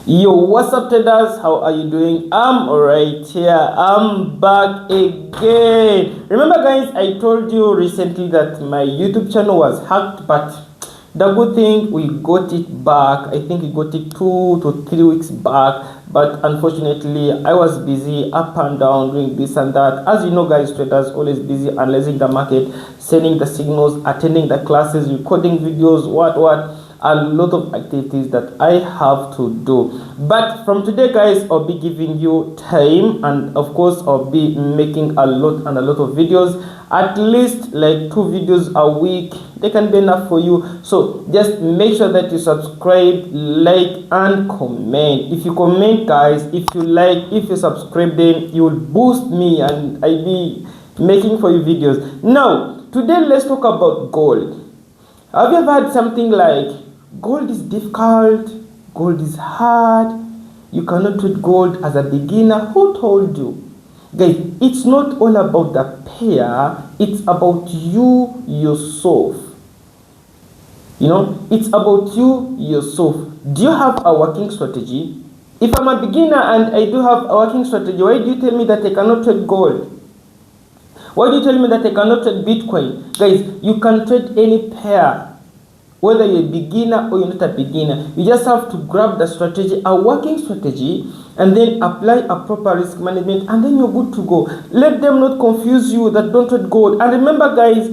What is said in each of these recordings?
Yo, what's up traders? How are you doing? I'm alright here. I'm back again. Remember guys, I told you recently that my YouTube channel was hacked, but the good thing, we got it back. I think we got it 2 to 3 weeks back, but unfortunately I was busy up and down doing this and that. As you know guys, traders always busy analyzing the market, sending the signals, attending the classes, recording videos, what a lot of activities that I have to do. But from today guys, I'll be giving you time, and of course I'll be making a lot of videos, at least like 2 videos a week. They can be enough for you. So just make sure that you subscribe, like and comment. If you comment guys, if you like, if you subscribe, then you will boost me and I'll be making for you videos. Now today let's talk about gold. Have you ever had something like gold is difficult, gold is hard, you cannot trade gold as a beginner? Who told you? Guys, it's not all about the pair, it's about you yourself. You know, it's about you yourself. Do you have a working strategy? If I'm a beginner and I do have a working strategy, why do you tell me that I cannot trade gold? Why do you tell me that I cannot trade Bitcoin? Guys, you can trade any pair. Whether you're a beginner or you're not a beginner, you just have to grab the strategy, a working strategy, and then apply a proper risk management, and then you're good to go. Let them not confuse you that don't trade gold. And remember guys,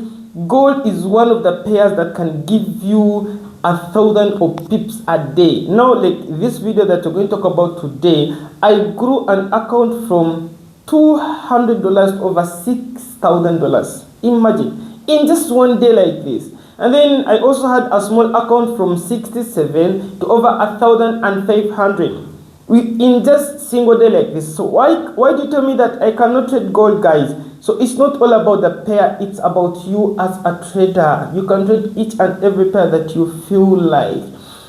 gold is one of the pairs that can give you 1,000 of pips a day. Now, like this video that we're going to talk about today, I grew an account from $200 to over $6,000. Imagine, in just one day like this. And then I also had a small account from 67 to over 1,500 in just single day like this. So why do you tell me that I cannot trade gold, guys? So it's not all about the pair, it's about you as a trader. You can trade each and every pair that you feel like.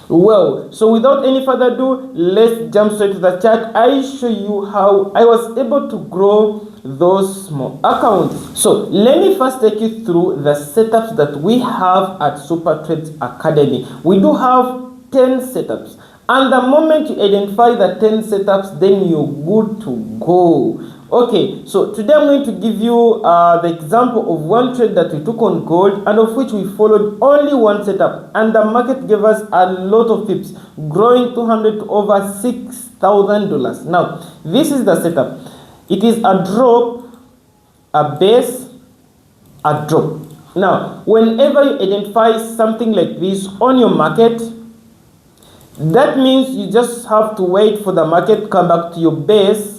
Well, so without any further ado, let's jump straight to the chart. I show you how I was able to grow those small accounts. So let me first take you through the setups that we have at Super Trades Academy. We do have 10 setups, and the moment you identify the 10 setups, then you're good to go. Okay, so today I'm going to give you the example of one trade that we took on gold, and of which we followed only one setup, and the market gave us a lot of pips, growing 200 to over $6,000. Now this is the setup. It is a drop, a base, a drop. Now whenever you identify something like this on your market, that means you just have to wait for the market to come back to your base,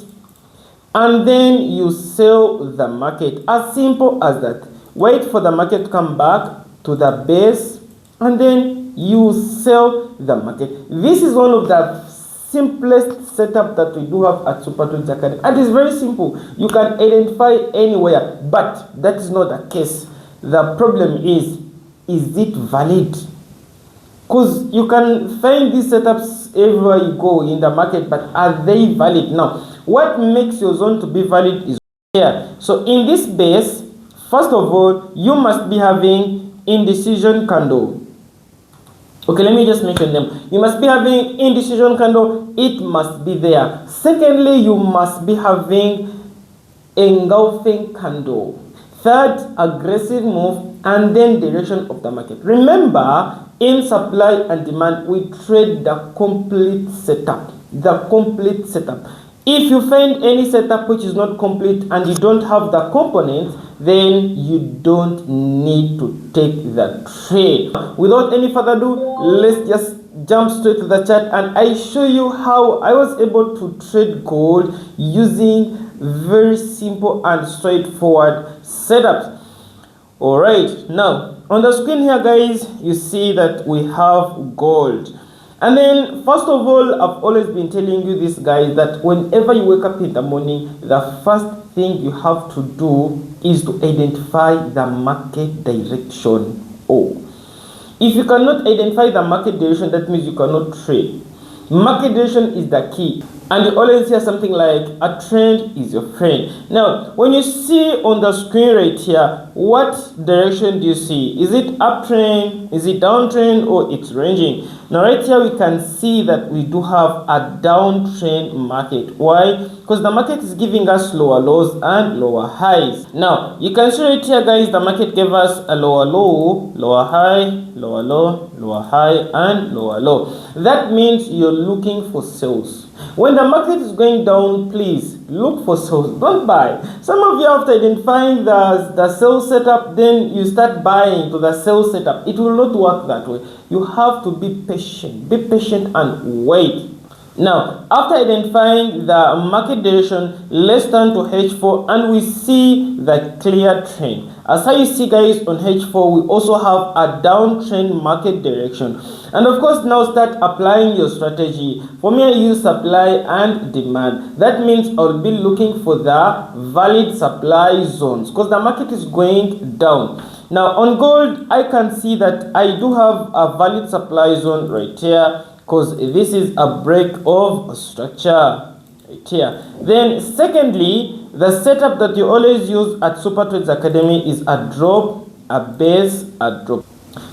and then you sell the market. As simple as that. Wait for the market to come back to the base, and then you sell the market. This is one of the simplest setup that we do have at Super Trades Academy. And it's very simple. You can identify anywhere, but that is not the case. The problem is it valid? Because you can find these setups everywhere you go in the market, but are they valid? Now, what makes your zone to be valid is here. So in this base, first of all, you must be having indecision candle. Okay, let me just mention them. You must be having indecision candle. It must be there. Secondly, you must be having engulfing candle. Third, aggressive move, and then direction of the market. Remember, in supply and demand, we trade the complete setup. The complete setup. If you find any setup which is not complete and you don't have the components, then you don't need to take the trade. Without any further ado, let's just jump straight to the chart, and I show you how I was able to trade gold using very simple and straightforward setups. Alright, now on the screen here guys, you see that we have gold. And then first of all, I've always been telling you this guys, that whenever you wake up in the morning, the first thing you have to do is to identify the market direction. Oh, if you cannot identify the market direction, that means you cannot trade. Market direction is the key. And you always hear something like, a trend is your friend. Now, when you see on the screen right here, what direction do you see? Is it uptrend? Is it downtrend? Or it's ranging? Now right here we can see that we do have a downtrend market. Why? Because the market is giving us lower lows and lower highs. Now you can see right here, guys, the market gave us a lower low, lower high, lower low, lower high, and lower low. That means you're looking for sales. When the market is going down, please look for sales. Don't buy. Some of you, after identifying the sell setup, then you start buying to the sell setup. It will not work that way. You have to be patient. Be patient and wait. Now, after identifying the market direction, let's turn to H4 and we see the clear trend. As you see, guys, on H4, we also have a downtrend market direction. And of course, now start applying your strategy. For me, I use supply and demand. That means I'll be looking for the valid supply zones because the market is going down. Now, on gold, I can see that I do have a valid supply zone right here, because this is a break of structure right here. Then secondly, the setup that you always use at Super Trades Academy is a drop, a base, a drop.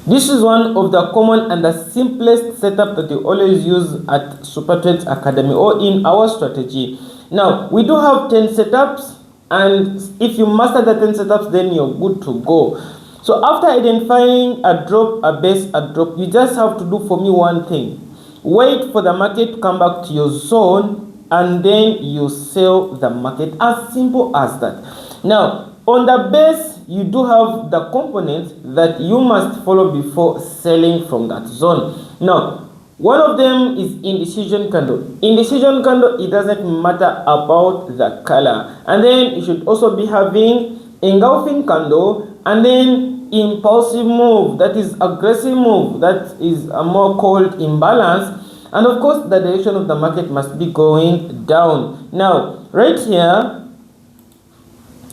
This is one of the common and the simplest setup that you always use at Super Trades Academy or in our strategy. Now, we do have 10 setups, and if you master the 10 setups, then you're good to go. So after identifying a drop, a base, a drop, you just have to do for me one thing. Wait for the market to come back to your zone and then you sell the market. As simple as that. Now, on the base, you do have the components that you must follow before selling from that zone. Now, one of them is indecision candle. Indecision candle, it doesn't matter about the color. And then you should also be having engulfing candle and then impulsive move, that is aggressive move, that is a more called imbalance. And of course, the direction of the market must be going down. Now, right here,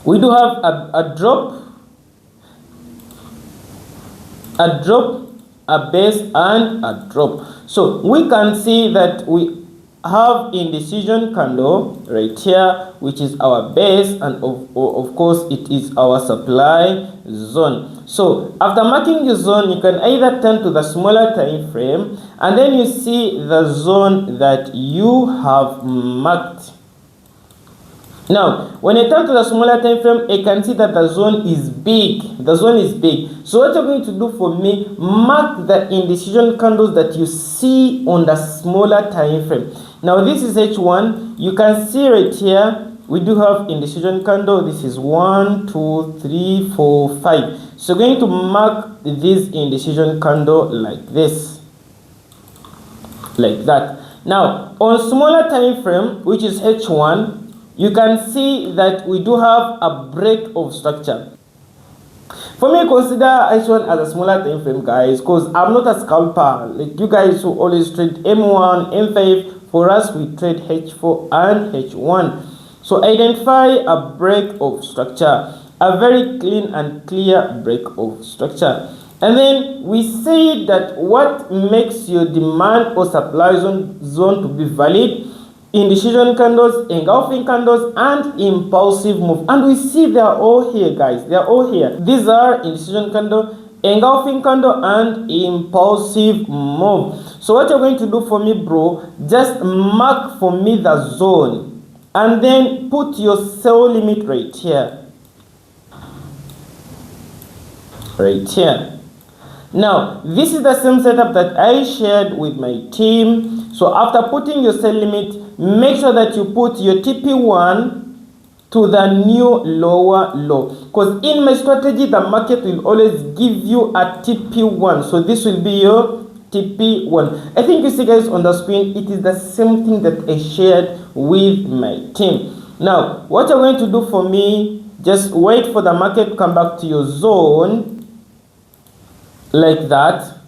we do have a drop, a base, and a drop. So we can see that we have indecision candle right here, which is our base, and of course it is our supply zone. So after marking your zone, you can either turn to the smaller time frame and then you see the zone that you have marked. Now, when I turn to the smaller time frame, I can see that the zone is big. The zone is big. So what you're going to do for me, mark the indecision candles that you see on the smaller time frame. Now, this is H1. You can see right here, we do have indecision candle. This is 1, 2, 3, 4, 5. So going to mark this indecision candle like this. Like that. Now, on smaller time frame, which is H1, you can see that we do have a break of structure. For me, consider H1 as a smaller time frame, guys, because I'm not a scalper. Like you guys who always trade M1, M5, for us, we trade H4 and H1. So identify a break of structure, a very clean and clear break of structure. And then we say that what makes your demand or supply zone to be valid: indecision candles, engulfing candles, and impulsive move. And we see they are all here, guys. They are all here. These are indecision candle, engulfing candle, and impulsive move. So what you're going to do for me, bro, just mark for me the zone and then put your sell limit right here. Right here. Now, this is the same setup that I shared with my team. So after putting your sell limit, make sure that you put your TP1 to the new lower low. Because in my strategy, the market will always give you a TP1. So this will be your TP1. I think you see, guys, on the screen, it is the same thing that I shared with my team. Now, what you're going to do for me, just wait for the market to come back to your zone. Like that,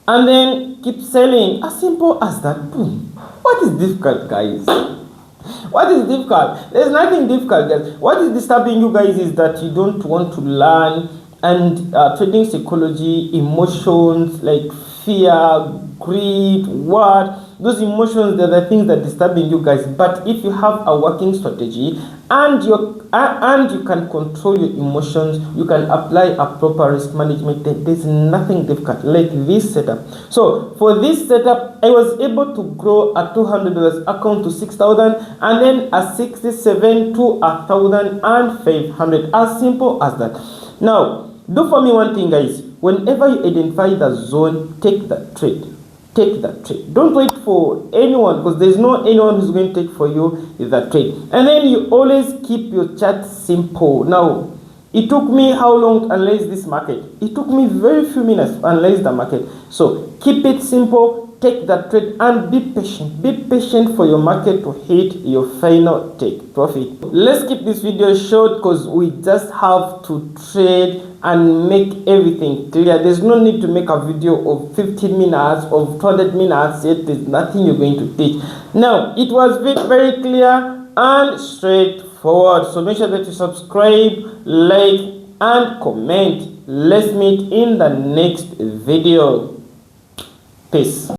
and then keep selling. As simple as that. Boom. What is difficult, guys? What is difficult? There's nothing difficult, guys. What is disturbing you guys is that you don't want to learn and trading psychology, emotions like fear, greed, what? Those emotions, they're the things that are disturbing you guys. But if you have a working strategy and you can control your emotions, you can apply a proper risk management, there's nothing difficult like this setup. So for this setup, I was able to grow a $200 account to 6,000, and then a 67 to 1,500. As simple as that. Now, do for me one thing, guys. Whenever you identify the zone, take that trade. Take that trade. Don't wait for anyone, because there's no anyone who's going to take for you that trade. And then you always keep your chart simple. Now, it took me how long to analyze this market? It took me very few minutes to analyze the market. So keep it simple. Take that trade and be patient. Be patient for your market to hit your final take profit. Let's keep this video short because we just have to trade and make everything clear. There's no need to make a video of 15 minutes, of 200 minutes, yet there's nothing you're going to teach. Now, it was very clear and straightforward. So make sure that you subscribe, like, and comment. Let's meet in the next video. Peace.